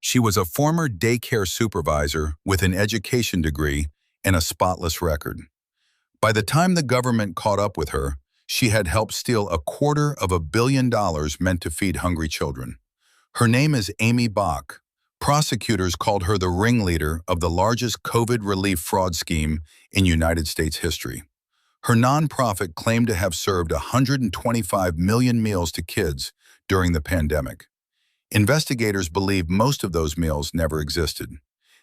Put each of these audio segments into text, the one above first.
She was a former daycare supervisor with an education degree and a spotless record. By the time the government caught up with her, she had helped steal $250 million meant to feed hungry children. Her name is Amy Bach. Prosecutors called her the ringleader of the largest COVID relief fraud scheme in United States history. Her nonprofit claimed to have served 125 million meals to kids during the pandemic. Investigators believe most of those meals never existed.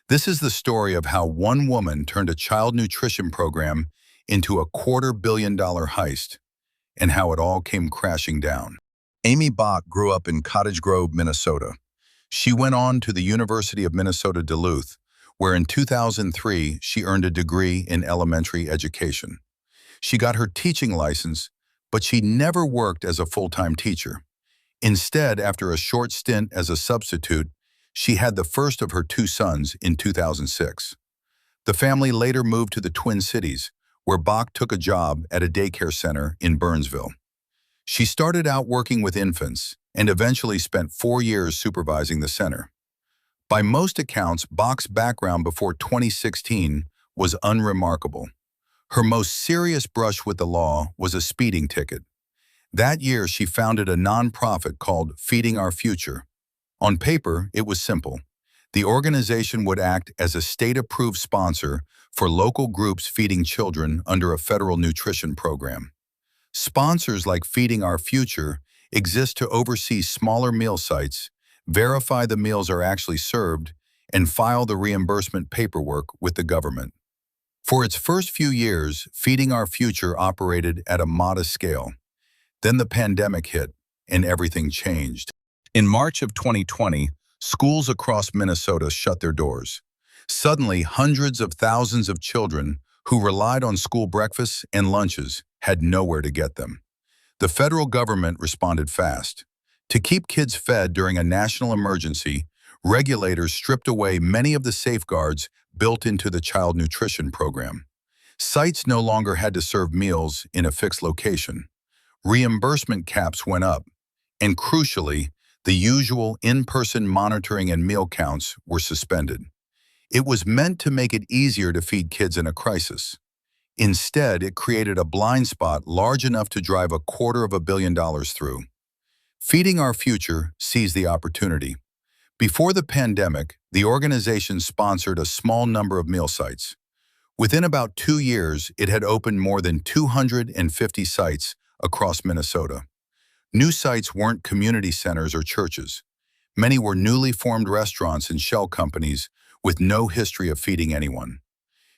This is the story of how one woman turned a child nutrition program into a $250 million heist, and how it all came crashing down. Amy Bach grew up in Cottage Grove, Minnesota. She went on to the University of Minnesota Duluth, where in 2003 she earned a degree in elementary education. She got her teaching license, but she never worked as a full-time teacher. Instead, after a short stint as a substitute, she had the first of her two sons in 2006. The family later moved to the Twin Cities, where Bach took a job at a daycare center in Burnsville. She started out working with infants and eventually spent 4 years supervising the center. By most accounts, Bach's background before 2016 was unremarkable. Her most serious brush with the law was a speeding ticket. That year, she founded a nonprofit called Feeding Our Future. On paper, it was simple. The organization would act as a state-approved sponsor for local groups feeding children under a federal nutrition program. Sponsors like Feeding Our Future exist to oversee smaller meal sites, verify the meals are actually served, and file the reimbursement paperwork with the government. For its first few years, Feeding Our Future operated at a modest scale. Then the pandemic hit, and everything changed. In March of 2020, schools across Minnesota shut their doors. Suddenly, hundreds of thousands of children who relied on school breakfasts and lunches had nowhere to get them. The federal government responded fast. To keep kids fed during a national emergency, regulators stripped away many of the safeguards built into the child nutrition program. Sites no longer had to serve meals in a fixed location. Reimbursement caps went up, and crucially, the usual in-person monitoring and meal counts were suspended. It was meant to make it easier to feed kids in a crisis. Instead, it created a blind spot large enough to drive $250 million through. Feeding Our Future seized the opportunity. Before the pandemic, the organization sponsored a small number of meal sites. Within about 2 years, it had opened more than 250 sites across Minnesota. New sites weren't community centers or churches. Many were newly formed restaurants and shell companies with no history of feeding anyone.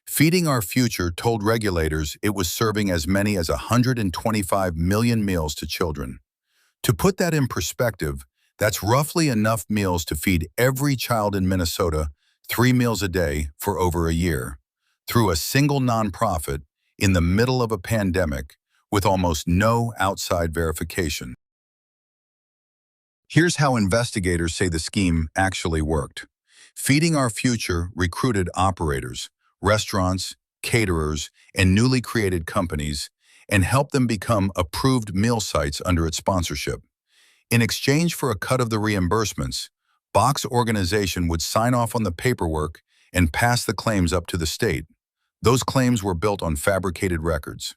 Feeding Our Future told regulators it was serving as many as 125 million meals to children. To put that in perspective, that's roughly enough meals to feed every child in Minnesota 3 meals a day for over a year, through a single nonprofit in the middle of a pandemic with almost no outside verification. Here's how investigators say the scheme actually worked. Feeding Our Future recruited operators, restaurants, caterers, and newly created companies, and helped them become approved meal sites under its sponsorship. In exchange for a cut of the reimbursements, Bach's organization would sign off on the paperwork and pass the claims up to the state. Those claims were built on fabricated records.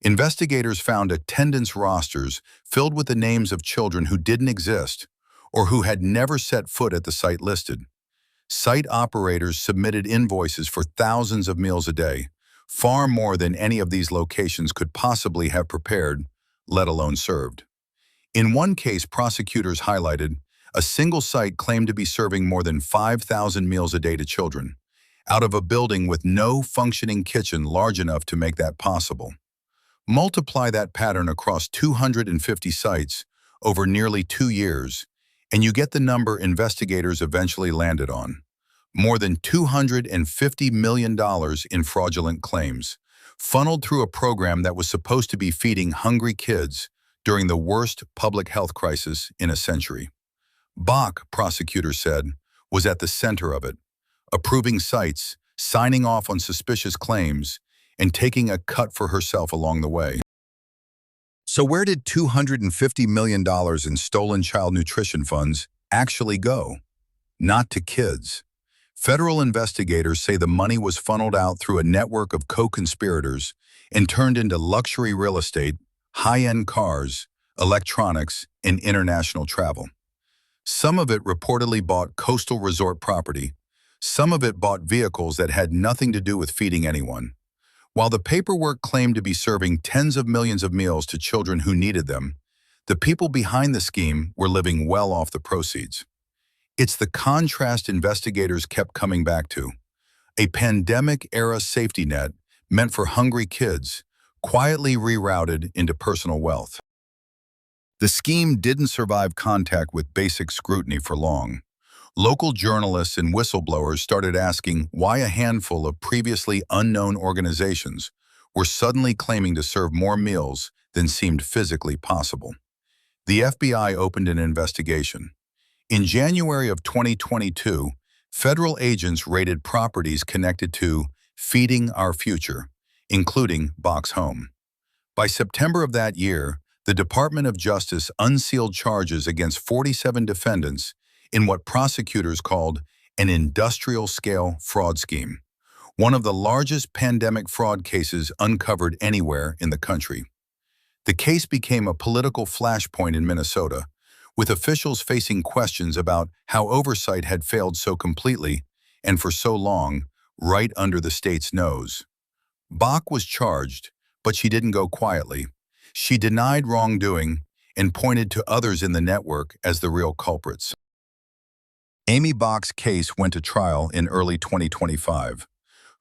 Investigators found attendance rosters filled with the names of children who didn't exist or who had never set foot at the site listed. Site operators submitted invoices for thousands of meals a day, far more than any of these locations could possibly have prepared, let alone served. In one case, prosecutors highlighted, a single site claimed to be serving more than 5,000 meals a day to children, out of a building with no functioning kitchen large enough to make that possible. Multiply that pattern across 250 sites over nearly 2 years, and you get the number investigators eventually landed on. More than $250 million in fraudulent claims, funneled through a program that was supposed to be feeding hungry kids during the worst public health crisis in a century. Bach, prosecutors said, was at the center of it, approving sites, signing off on suspicious claims, and taking a cut for herself along the way. So where did $250 million in stolen child nutrition funds actually go? not to kids. Federal investigators say the money was funneled out through a network of co-conspirators and turned into luxury real estate, high-end cars, electronics, and international travel. Some of it reportedly bought coastal resort property. Some of it bought vehicles that had nothing to do with feeding anyone. While the paperwork claimed to be serving tens of millions of meals to children who needed them, the people behind the scheme were living well off the proceeds. It's the contrast investigators kept coming back to. A pandemic-era safety net meant for hungry kids, quietly rerouted into personal wealth. The scheme didn't survive contact with basic scrutiny for long. Local journalists and whistleblowers started asking why a handful of previously unknown organizations were suddenly claiming to serve more meals than seemed physically possible. The FBI opened an investigation. In January of 2022, federal agents raided properties connected to Feeding Our Future, including Bach's home. By September of that year, the Department of Justice unsealed charges against 47 defendants in what prosecutors called an industrial-scale fraud scheme, one of the largest pandemic fraud cases uncovered anywhere in the country. The case became a political flashpoint in Minnesota, with officials facing questions about how oversight had failed so completely and for so long, right under the state's nose. Bach was charged, but she didn't go quietly. She denied wrongdoing and pointed to others in the network as the real culprits. Amy Bach's case went to trial in early 2025.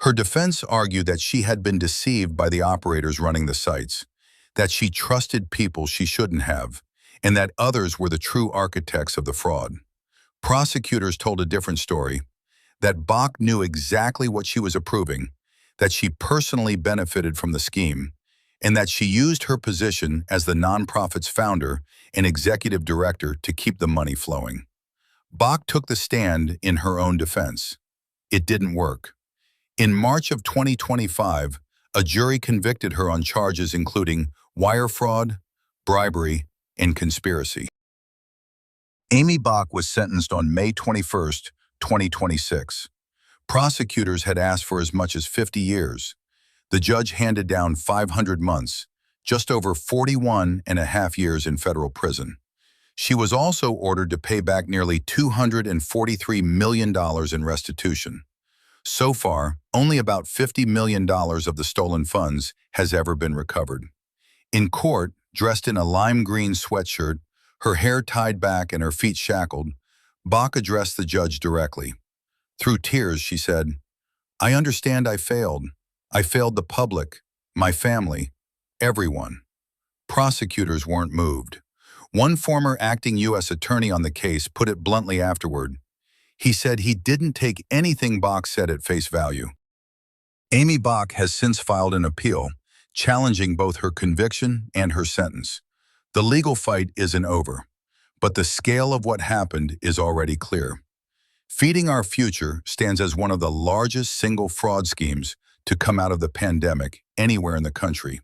Her defense argued that she had been deceived by the operators running the sites, that she trusted people she shouldn't have, and that others were the true architects of the fraud. Prosecutors told a different story, that Bach knew exactly what she was approving, that she personally benefited from the scheme, and that she used her position as the nonprofit's founder and executive director to keep the money flowing. Bach took the stand in her own defense. It didn't work. In March of 2025, a jury convicted her on charges including wire fraud, bribery, and conspiracy. Amy Bach was sentenced on May 21, 2026. Prosecutors had asked for as much as 50 years. The judge handed down 500 months, just over 41 and a half years in federal prison. She was also ordered to pay back nearly $243 million in restitution. So far, only about $50 million of the stolen funds has ever been recovered. In court, dressed in a lime green sweatshirt, her hair tied back and her feet shackled, Bach addressed the judge directly. Through tears, she said, "I understand I failed. I failed the public, my family, everyone." Prosecutors weren't moved. One former acting U.S. attorney on the case put it bluntly afterward. He said he didn't take anything Bach said at face value. Amy Bach has since filed an appeal, challenging both her conviction and her sentence. The legal fight isn't over, but the scale of what happened is already clear. Feeding Our Future stands as one of the largest single fraud schemes to come out of the pandemic anywhere in the country.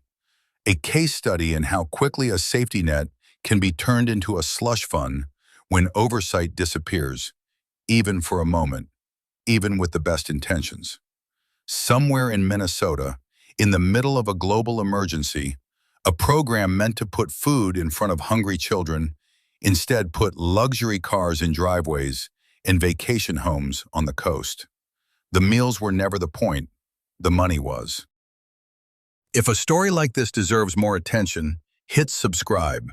A case study in how quickly a safety net can be turned into a slush fund when oversight disappears, even for a moment, even with the best intentions. Somewhere in Minnesota, in the middle of a global emergency, a program meant to put food in front of hungry children instead put luxury cars in driveways and vacation homes on the coast. The meals were never the point, the money was. If a story like this deserves more attention, hit subscribe.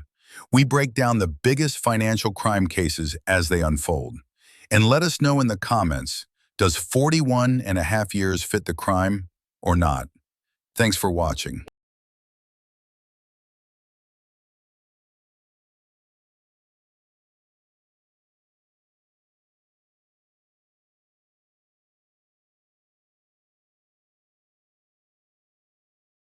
We break down the biggest financial crime cases as they unfold. And let us know in the comments, does 41 and a half years fit the crime or not? Thanks for watching.